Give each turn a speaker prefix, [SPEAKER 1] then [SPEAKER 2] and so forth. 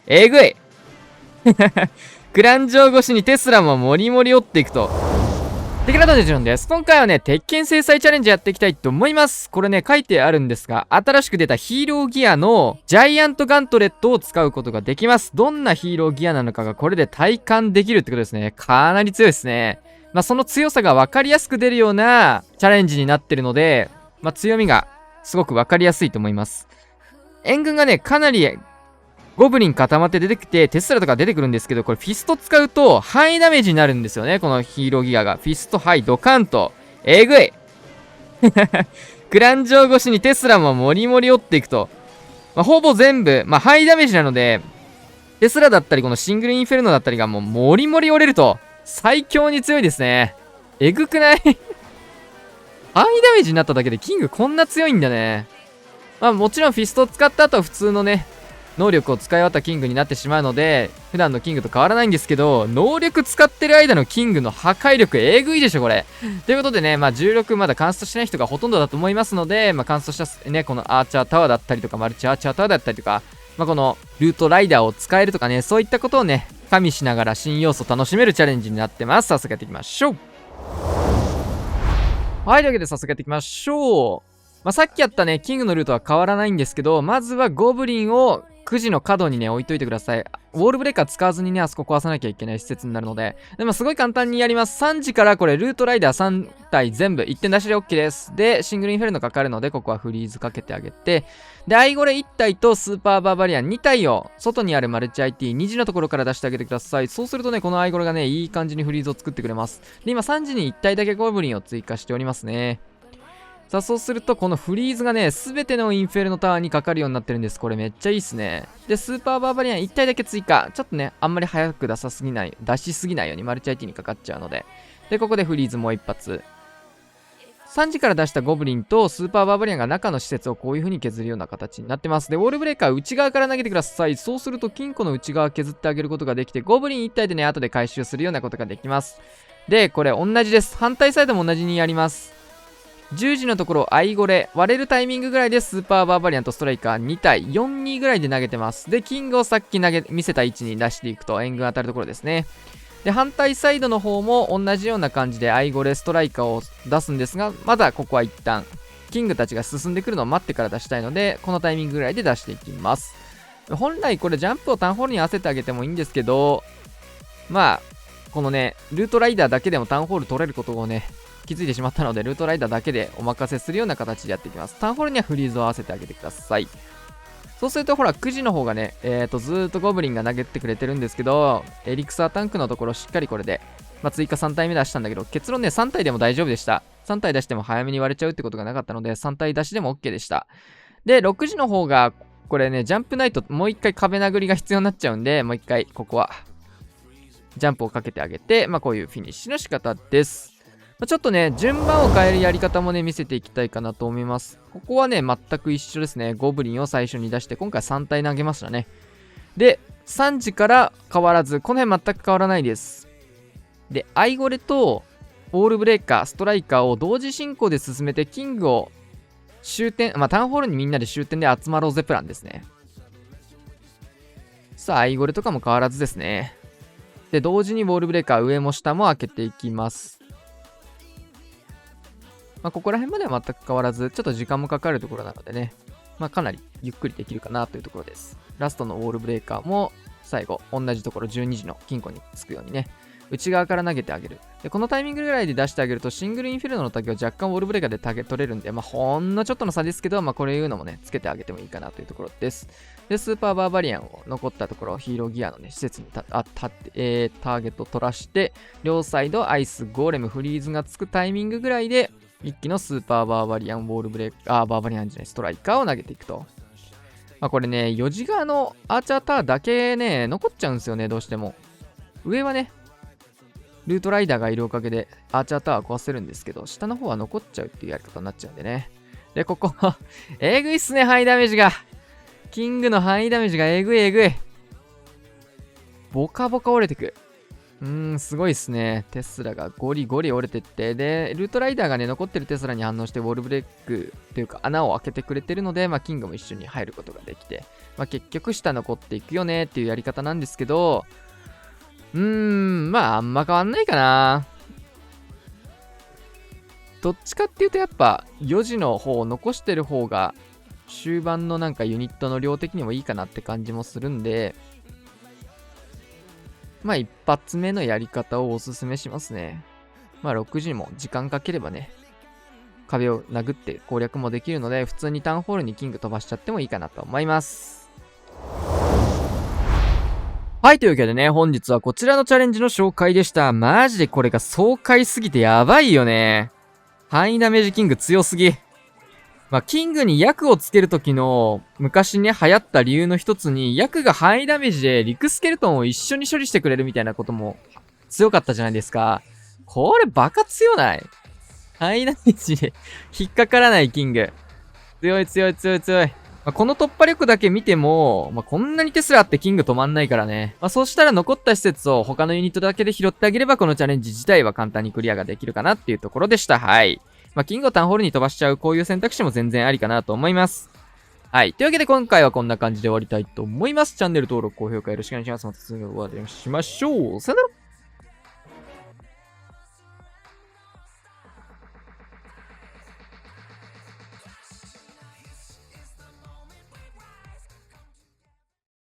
[SPEAKER 1] えぐいクラン城越しにテスラもモリモリ折っていくと。テクラドネジョンです。今回はね、鉄拳制裁チャレンジやっていきたいと思います。これね、書いてあるんですが、新しく出たヒーローギアのジャイアントガントレットを使うことができます。どんなヒーローギアなのかがこれで体感できるってことですね。かなり強いですね。まあ、その強さが分かりやすく出るようなチャレンジになってるので、まあ、強みがすごく分かりやすいと思います。援軍がね、かなりゴブリン固まって出てきて、テスラとか出てくるんですけど、これフィスト使うと範囲ダメージになるんですよね。このヒーローギアが。フィスト、はい、ドカンと。えぐいクラン城越しにテスラもモリモリ折っていくと。まあ、ほぼ全部、まあ、ハイダメージなので、テスラだったり、このシングルインフェルノだったりがもうモリモリ折れると、最強に強いですね。えぐくないハイダメージになっただけでキングこんな強いんだね。まあもちろんフィストを使った後は普通のね、能力を使い終わったキングになってしまうので、普段のキングと変わらないんですけど、能力使ってる間のキングの破壊力えぐいでしょ、これ。ということでね、まあ16まだカンストしてない人がほとんどだと思いますので、まあカンストしたね、このアーチャータワーだったりとか、マルチアーチャータワーだったりとか、まあこのルートライダーを使えるとかね、そういったことをね、加味しながら新要素楽しめるチャレンジになってます。早速やっていきましょう。はい、というわけで早速やっていきましょう。まあ、さっきやったね、キングのルートは変わらないんですけど、まずはゴブリンを9時の角にね、置いといてください。ウォールブレーカー使わずにね、あそこ壊さなきゃいけない施設になるので。でもすごい簡単にやります。3時からこれ、ルートライダー3体全部1点出しで OK です。で、シングルインフェルノかかるので、ここはフリーズかけてあげて、で、アイゴレ1体とスーパーバーバリアン2体を、外にあるマルチ IT2 時のところから出してあげてください。そうするとね、このアイゴレがね、いい感じにフリーズを作ってくれます。で、今3時に1体だけゴブリンを追加しておりますね。さあ、そうすると、このフリーズがね、すべてのインフェルノタワーにかかるようになってるんです。これめっちゃいいっすね。で、スーパーバーバリアン1体だけ追加。ちょっとね、あんまり早く出しすぎないようにマルチ IT にかかっちゃうので。で、ここでフリーズもう一発。3時から出したゴブリンとスーパーバーバリアンが中の施設をこういう風に削るような形になってます。で、ウォールブレーカー内側から投げてください。そうすると金庫の内側削ってあげることができて、ゴブリン1体でね、後で回収するようなことができます。で、これ同じです。反対サイドも同じにやります。10時のところ、アイゴレ。割れるタイミングぐらいでスーパーバーバリアンとストライカー2体、4-2ぐらいで投げてます。で、キングをさっき見せた位置に出していくと、援軍当たるところですね。で、反対サイドの方も同じような感じでアイゴレ、ストライカーを出すんですが、まだここは一旦、キングたちが進んでくるのを待ってから出したいので、このタイミングぐらいで出していきます。本来これジャンプをタウンホールに合わせてあげてもいいんですけど、まあ、このね、ルートライダーだけでもタウンホール取れることをね、気づいてしまったので、ルートライダーだけでお任せするような形でやっていきます。タウンホールにはフリーズを合わせてあげてください。そうすると、ほら、9時の方がね、ずーっとゴブリンが投げてくれてるんですけど、エリクサータンクのところしっかりこれで、まあ、追加3体目出したんだけど、結論ね、3体でも大丈夫でした。3体出しても早めに割れちゃうってことがなかったので、3体出しでも OK でした。で、6時の方が、これね、ジャンプナイト、もう一回壁殴りが必要になっちゃうんで、もう一回、ここは、ジャンプをかけてあげて、まあ、こういうフィニッシュの仕方です。ちょっとね、順番を変えるやり方もね、見せていきたいかなと思います。ここはね、全く一緒ですね。ゴブリンを最初に出して、今回3体投げましたね。で、3時から変わらず、この辺全く変わらないです。で、アイゴレと、オールブレーカー、ストライカーを同時進行で進めて、キングを終点、まあ、タウンホールにみんなで終点で集まろうぜプランですね。さあ、アイゴレとかも変わらずですね。で、同時にウォールブレーカー上も下も開けていきます。まあ、ここら辺までは全く変わらず、ちょっと時間もかかるところなのでね、まあ、かなりゆっくりできるかなというところです。ラストのウォールブレーカーも最後、同じところ12時の金庫につくようにね、内側から投げてあげる。で、このタイミングぐらいで出してあげると、シングルインフィルノのタゲを若干ウォールブレーカーでタゲ取れるんで、まあ、ほんのちょっとの差ですけど、まあ、これいうのもね、つけてあげてもいいかなというところです。で、スーパーバーバリアンを残ったところ、ヒーローギアのね、施設にターゲット取らして、両サイドアイス、ゴーレム、フリーズがつくタイミングぐらいで、一気のスーパーバーバリアン、ウォールブレーカー、バーバリアンじゃない、ストライカーを投げていくと。まあ、これね、4時側のアーチャータワーだけね、残っちゃうんですよね、どうしても。上はね、ルートライダーがいるおかげでアーチャータワー壊せるんですけど、下の方は残っちゃうっていうやり方になっちゃうんでね。で、ここえぐいっすね、ハイダメージが。キングのハイダメージがえぐいえぐい。ボカボカ折れてく。すごいっすね。テスラがゴリゴリ折れてって、で、ルートライダーがね、残ってるテスラに反応して、ウォールブレックというか穴を開けてくれてるので、まあ、キングも一緒に入ることができて、まあ結局下残っていくよねっていうやり方なんですけど、まああんま変わんないかな。どっちかっていうとやっぱ4時の方を残してる方が終盤のなんかユニットの量的にもいいかなって感じもするんで、まあ一発目のやり方をおすすめしますね。まあ6時も時間かければね、壁を殴って攻略もできるので、普通にタウンホールにキング飛ばしちゃってもいいかなと思います。はい、というわけでね、本日はこちらのチャレンジの紹介でした。マジでこれが爽快すぎてやばいよね。範囲ダメージキング強すぎ。まあ、キングに役をつけるときの昔ね、流行った理由の一つに、役が範囲ダメージでリクスケルトンを一緒に処理してくれるみたいなことも強かったじゃないですか。これバカ強ない？範囲ダメージで引っかからないキング。強い強い強い強い。まあ、この突破力だけ見ても、まあ、こんなにテスラあってキング止まんないからね。まあ、そうしたら残った施設を他のユニットだけで拾ってあげれば、このチャレンジ自体は簡単にクリアができるかなっていうところでした。はい。まあ、キングをタウンホールに飛ばしちゃうこういう選択肢も全然ありかなと思います。はい。というわけで今回はこんな感じで終わりたいと思います。チャンネル登録、高評価よろしくお願いします。またすぐお会いしましょう。さよなら。